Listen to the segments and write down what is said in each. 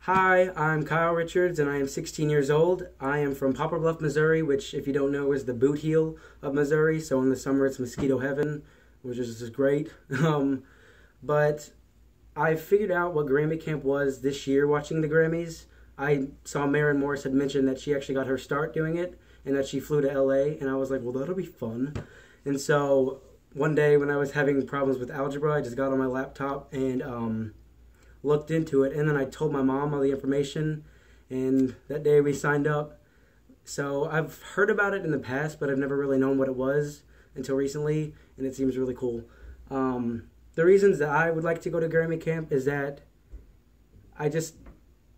Hi, I'm Kyle Richards and I am 16 years old. I am from Poplar Bluff, Missouri, which, if you don't know, is the boot heel of Missouri. So in the summer it's mosquito heaven, which is just great. But I figured out what Grammy Camp was this year watching the Grammys. I saw Maren Morris had mentioned that she actually got her start doing it and that she flew to LA, and I was like, well, that'll be fun. And so one day when I was having problems with algebra, I just got on my laptop and looked into it, and then I told my mom all the information, and that day we signed up. So I've heard about it in the past, but I've never really known what it was until recently, and it seems really cool. The reasons that I would like to go to Grammy Camp is that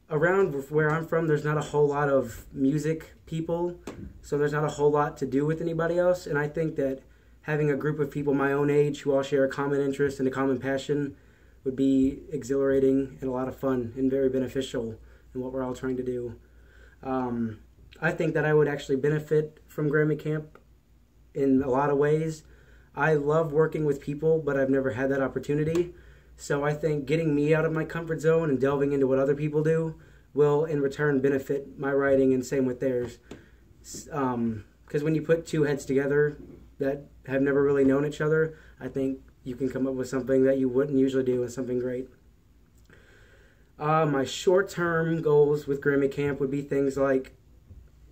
around where I'm from, there's not a whole lot of music people, so there's not a whole lot to do with anybody else, and I think that having a group of people my own age who all share a common interest and a common passion would be exhilarating and a lot of fun and very beneficial in what we're all trying to do. I think that I would actually benefit from Grammy Camp in a lot of ways. I love working with people, but I've never had that opportunity. So I think getting me out of my comfort zone and delving into what other people do will in return benefit my writing, and same with theirs. Because when you put two heads together that have never really known each other, I think you can come up with something that you wouldn't usually do, and something great. My short-term goals with Grammy Camp would be things like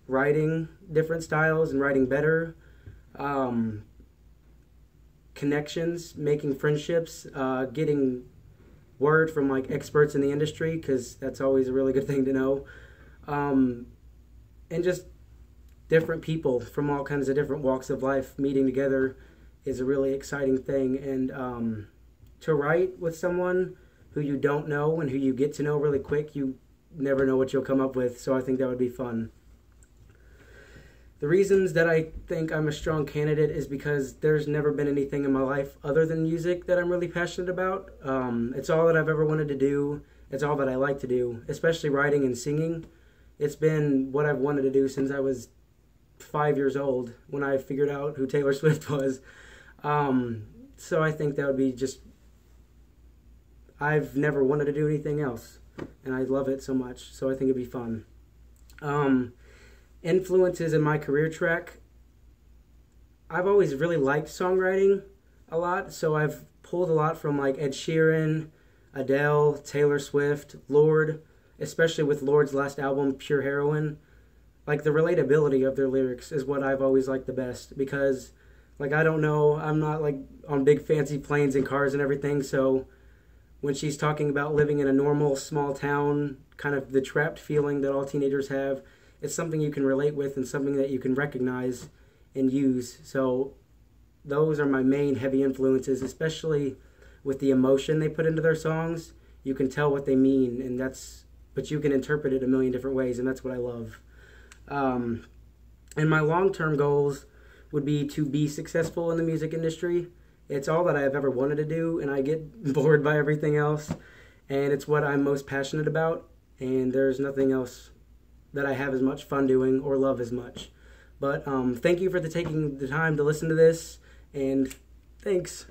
writing different styles and writing better, connections, making friendships, getting word from like experts in the industry, because that's always a really good thing to know, and just different people from all kinds of different walks of life meeting together is a really exciting thing. And to write with someone who you don't know and who you get to know really quick, you never know what you'll come up with, so I think that would be fun. The reasons that I think I'm a strong candidate is because there's never been anything in my life other than music that I'm really passionate about. It's all that I've ever wanted to do. It's all that I like to do, especially writing and singing. It's been what I've wanted to do since I was 5 years old when I figured out who Taylor Swift was. So I think that would be just, I've never wanted to do anything else, and I love it so much, so I think it'd be fun. Influences in my career track, I've always really liked songwriting a lot, so I've pulled a lot from like Ed Sheeran, Adele, Taylor Swift, Lorde, especially with Lorde's last album, Pure Heroine. Like the relatability of their lyrics is what I've always liked the best, because like, I don't know, I'm not like on big fancy planes and cars and everything, so when she's talking about living in a normal small town, kind of the trapped feeling that all teenagers have, it's something you can relate with and something that you can recognize and use. So those are my main heavy influences, especially with the emotion they put into their songs. You can tell what they mean, but you can interpret it a million different ways, and that's what I love. And my long-term goals would be to be successful in the music industry. It's all that I've ever wanted to do, and I get bored by everything else, and it's what I'm most passionate about, and there's nothing else that I have as much fun doing or love as much. But thank you for taking the time to listen to this, and thanks.